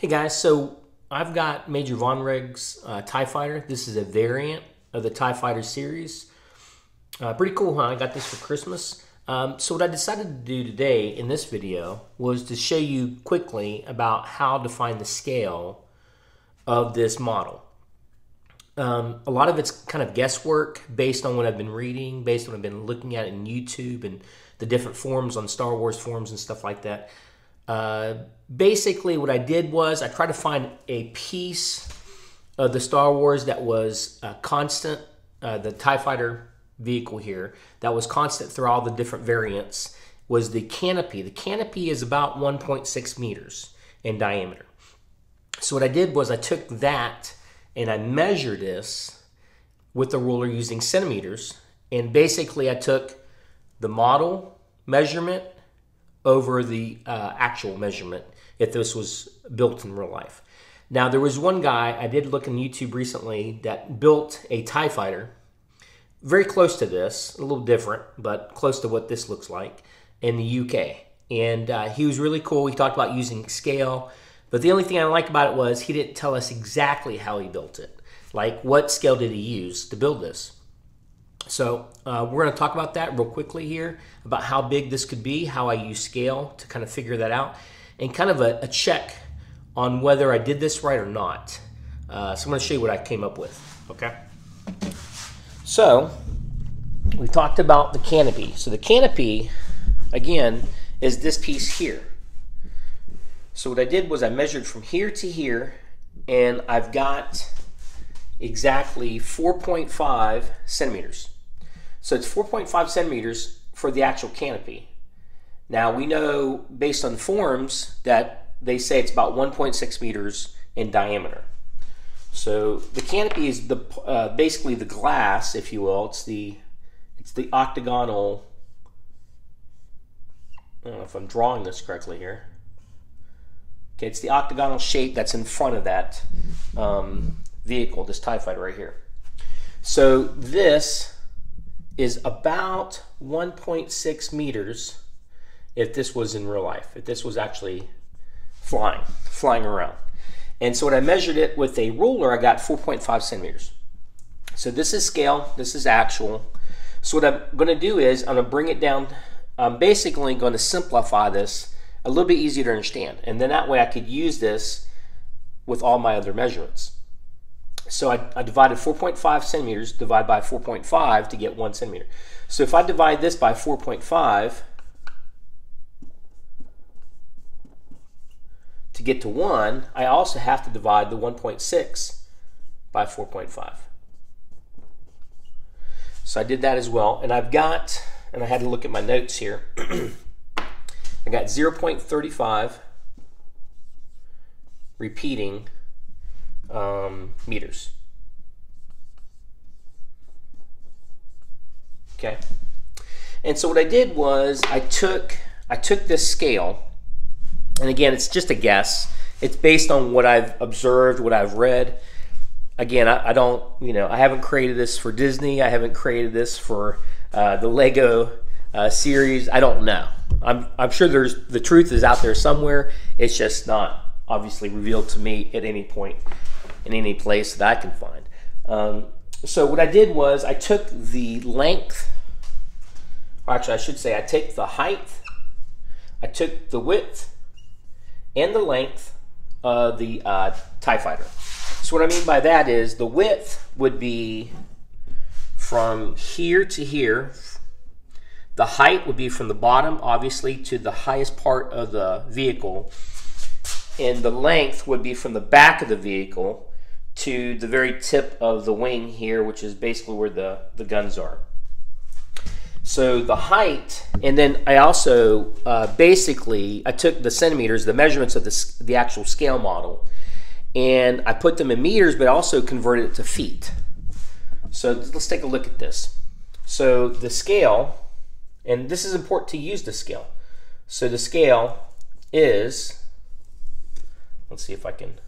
Hey guys, so I've got Major Vonreg's TIE Fighter. This is a variant of the TIE Fighter series. Pretty cool, huh? I got this for Christmas. So what I decided to do today in this video was to show you quickly about how to find the scale of this model. A lot of it's kind of guesswork based on what I've been reading, based on what I've been looking at in YouTube and the different forums on Star Wars forums and stuff like that. Basically what I did was I tried to find a piece of the Star Wars that was constant, the TIE Fighter vehicle here, that was constant through all the different variants, was the canopy. The canopy is about 1.6 meters in diameter. So what I did was I took that and I measured this with the ruler using centimeters, and basically I took the model measurement over the actual measurement if this was built in real life. Now there was one guy, I did look on YouTube recently, that built a TIE Fighter very close to this, a little different, but close to what this looks like in the UK. And he was really cool. He talked about using scale, but the only thing I liked about it was he didn't tell us exactly how he built it. Like what scale did he use to build this? So we're going to talk about that real quickly here, about how big this could be, how I use scale to kind of figure that out, and kind of a check on whether I did this right or not. So I'm going to show you what I came up with, okay? So we talked about the canopy. So the canopy, again, is this piece here. So what I did was I measured from here to here, and I've got exactly 4.5 centimeters. So it's 4.5 centimeters for the actual canopy. Now we know based on forums that they say it's about 1.6 meters in diameter. So the canopy is the basically the glass, if you will. It's the octagonal. I don't know if I'm drawing this correctly here. Okay, it's the octagonal shape that's in front of that vehicle, this TIE Fighter right here. So this is about 1.6 meters if this was in real life, if this was actually flying around. And so when I measured it with a ruler, I got 4.5 centimeters. So this is scale, this is actual. So what I'm going to do is I'm going to bring it down. I'm basically going to simplify this a little bit easier to understand. And then that way I could use this with all my other measurements. So I divided 4.5 centimeters, divide by 4.5 to get 1 centimeter. So if I divide this by 4.5 to get to 1, I also have to divide the 1.6 by 4.5. So I did that as well. And I've got, and I had to look at my notes here, I got 0.35 repeating meters. Okay. And so what I did was I took this scale, and again, it's just a guess. It's based on what I've observed, what I've read. Again, I don't, I haven't created this for Disney. I haven't created this for the Lego series. I don't know. I'm sure the truth is out there somewhere. It's just not obviously revealed to me at any point in any place that I can find. So what I did was I took the length, or actually I should say I take the height, I took the width and the length of the TIE Fighter. So what I mean by that is the width would be from here to here. The height would be from the bottom, obviously, to the highest part of the vehicle. And the length would be from the back of the vehicle to the very tip of the wing here, which is basically where the guns are. So the height, and then I also basically, I took the centimeters, the measurements of the actual scale model, and I put them in meters, but also converted it to feet. So let's take a look at this. So the scale, and this is important to use the scale. So the scale is, let's see if I can,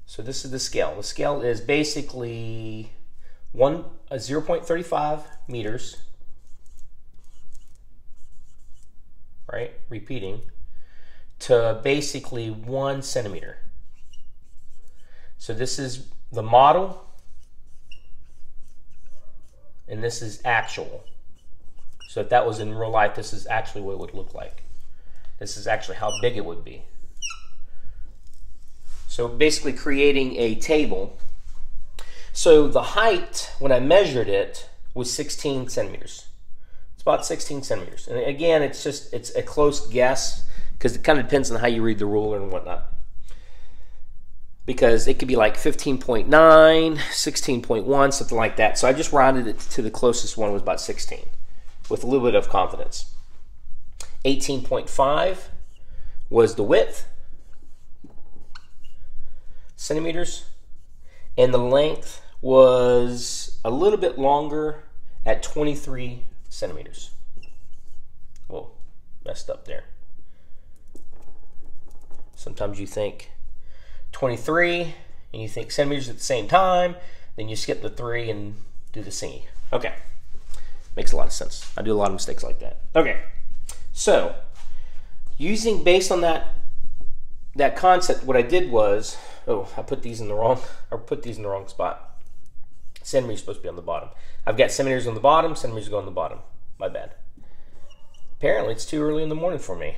so this is the scale. The scale is basically 0.35 meters, right, repeating, to basically 1 centimeter. So this is the model, and this is actual. So if that was in real life, this is actually what it would look like. This is actually how big it would be. So basically creating a table. So the height, when I measured it, was 16 centimeters. It's about 16 centimeters. And again, it's a close guess because it kind of depends on how you read the ruler and whatnot. Because it could be like 15.9, 16.1, something like that. So I just rounded it to the closest one, was about 16, with a little bit of confidence. 18.5 was the width, centimeters, and the length was a little bit longer at 23 centimeters. Whoa, messed up there. Sometimes you think 23 and you think centimeters at the same time, then you skip the 3 and do the singy. Okay, makes a lot of sense. I do a lot of mistakes like that. Okay, so based on that concept, what I did was, I put these in the wrong spot. Centimeters supposed to be on the bottom. I've got centimeters on the bottom, centimeters go on the bottom. My bad. Apparently it's too early in the morning for me.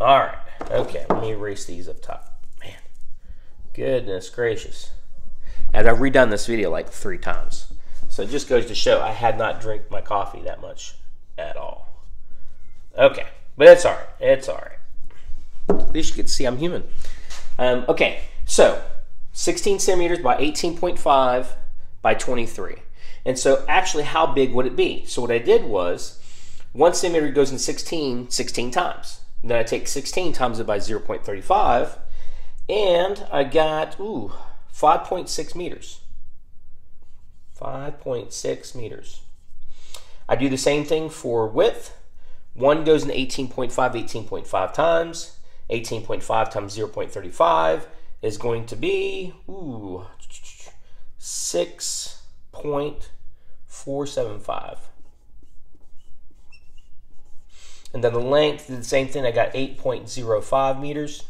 All right, okay, let me erase these up top. Man, goodness gracious. And I've redone this video like 3 times. So it just goes to show I had not drank my coffee that much at all. Okay, but it's all right, it's all right. At least you can see I'm human. Okay, so 16 centimeters by 18.5 by 23. And so actually how big would it be? So what I did was 1 centimeter goes in 16 times. And then I take 16 times it by 0.35 and I got 5.6 meters. 5.6 meters. I do the same thing for width. 1 goes in 18.5 times. 18.5 times 0.35 is going to be 6.475. And then the length did the same thing. I got 8.05 meters.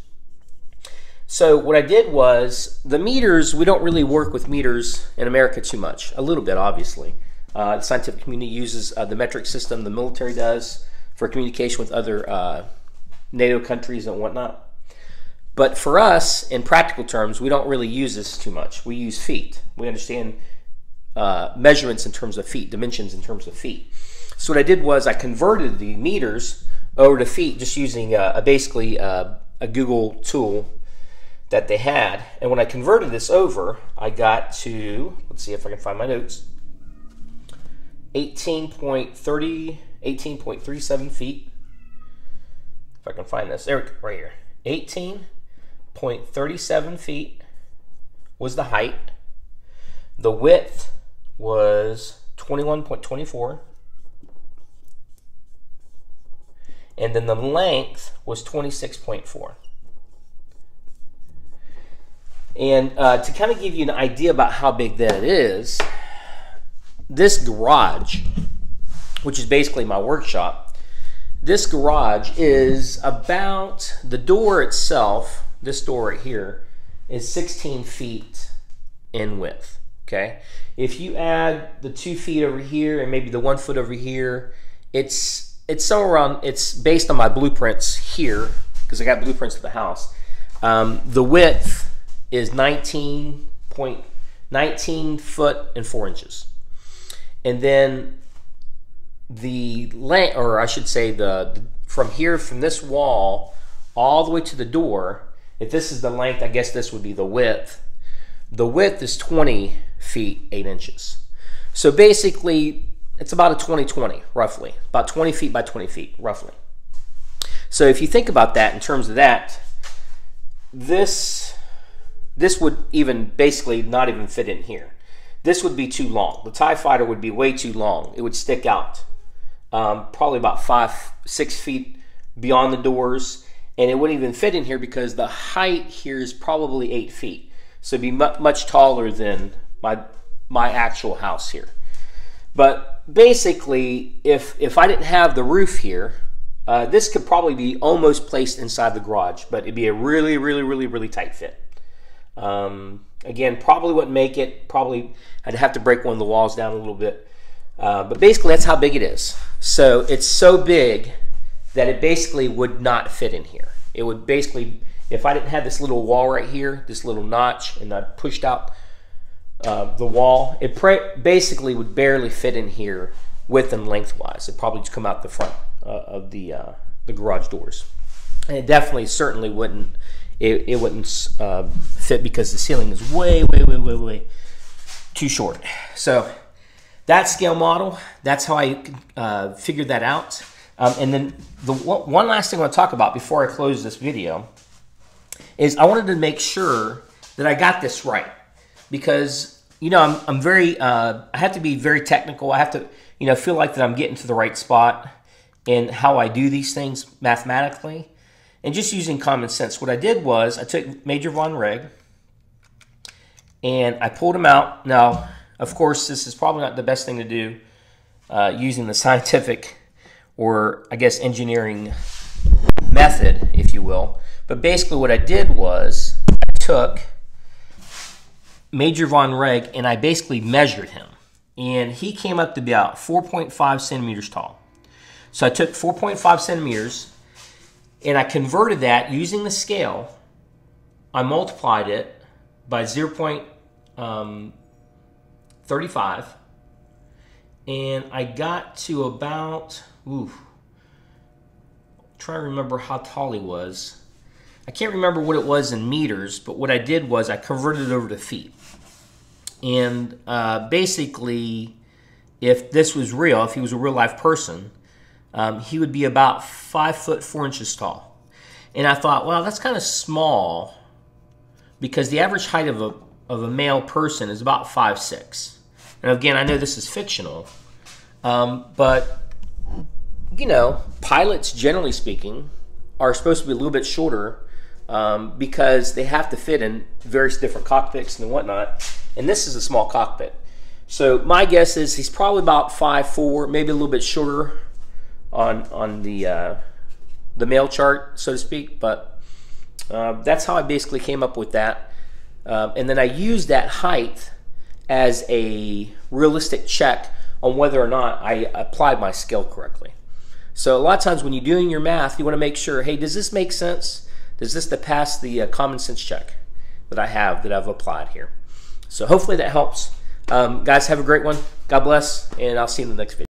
So what I did was, the meters, we don't really work with meters in America too much. A little bit, obviously. The scientific community uses the metric system, the military does, for communication with other NATO countries and whatnot. But for us, in practical terms, we don't really use this too much. We use feet. We understand measurements in terms of feet, dimensions in terms of feet. So what I did was I converted the meters over to feet just using basically a Google tool that they had. And when I converted this over, I got to, let's see if I can find my notes, 18.37 feet. If I can find this, there we go, right here. 18.37 feet was the height. The width was 21.24. And then the length was 26.4. And to kind of give you an idea about how big that is, this garage, which is basically my workshop, this garage is about, the door itself, this door right here, is 16 feet in width, okay? If you add the 2 feet over here and maybe the 1 foot over here, it's somewhere around, it's based on my blueprints here, because I got blueprints of the house. The width is 19 foot and 4 inches. And then the length, or I should say from here, from this wall, all the way to the door, if this is the length, I guess this would be the width. The width is 20 feet, 8 inches. So basically, it's about a 20-20, roughly. About 20 feet by 20 feet, roughly. So if you think about that in terms of that, this would even basically not even fit in here. This would be too long. The TIE Fighter would be way too long. It would stick out probably about 5-6 feet beyond the doors, and it wouldn't even fit in here because the height here is probably 8 feet. So it'd be much taller than my actual house here. But basically, if I didn't have the roof here, This could probably be almost placed inside the garage, but it'd be a really, really, really, really tight fit. Again, probably wouldn't make it. Probably I'd have to break one of the walls down a little bit. But basically, that's how big it is. So it's so big that it basically would not fit in here. It would basically, if I didn't have this little wall right here, this little notch, and I pushed out the wall, it basically would barely fit in here width and lengthwise. It'd probably just come out the front of the garage doors. And it definitely, certainly wouldn't, it wouldn't fit because the ceiling is way, way, way, way, way too short. So that scale model, that's how I figured that out. And then the one last thing I want to talk about before I close this video is I wanted to make sure that I got this right, because you know I'm very I have to be very technical. I have to feel like that I'm getting to the right spot in how I do these things mathematically, and just using common sense. What I did was I took Major Vonreg and I pulled them out. Now, of course, this is probably not the best thing to do using the scientific, or I guess engineering method, if you will. But basically what I did was I took Major Vonreg and I basically measured him. And he came up to be about 4.5 centimeters tall. So I took 4.5 centimeters and I converted that using the scale. I multiplied it by 0.35 and I got to about, try to remember how tall he was. I can't remember what it was in meters, but what I did was I converted it over to feet. And basically, if this was real, if he was a real life person, he would be about 5 foot 4 inches tall. And I thought, well, that's kind of small, because the average height of a male person is about 5'6". And again, I know this is fictional, but pilots, generally speaking, are supposed to be a little bit shorter because they have to fit in various different cockpits and whatnot. And this is a small cockpit. So my guess is he's probably about 5'4", maybe a little bit shorter on the male chart, so to speak. But that's how I basically came up with that. And then I used that height as a realistic check on whether or not I applied my scale correctly. So a lot of times when you're doing your math, you want to make sure, hey, does this make sense? Does this pass the common sense check that I've applied here? So hopefully that helps. Guys, have a great one. God bless, and I'll see you in the next video.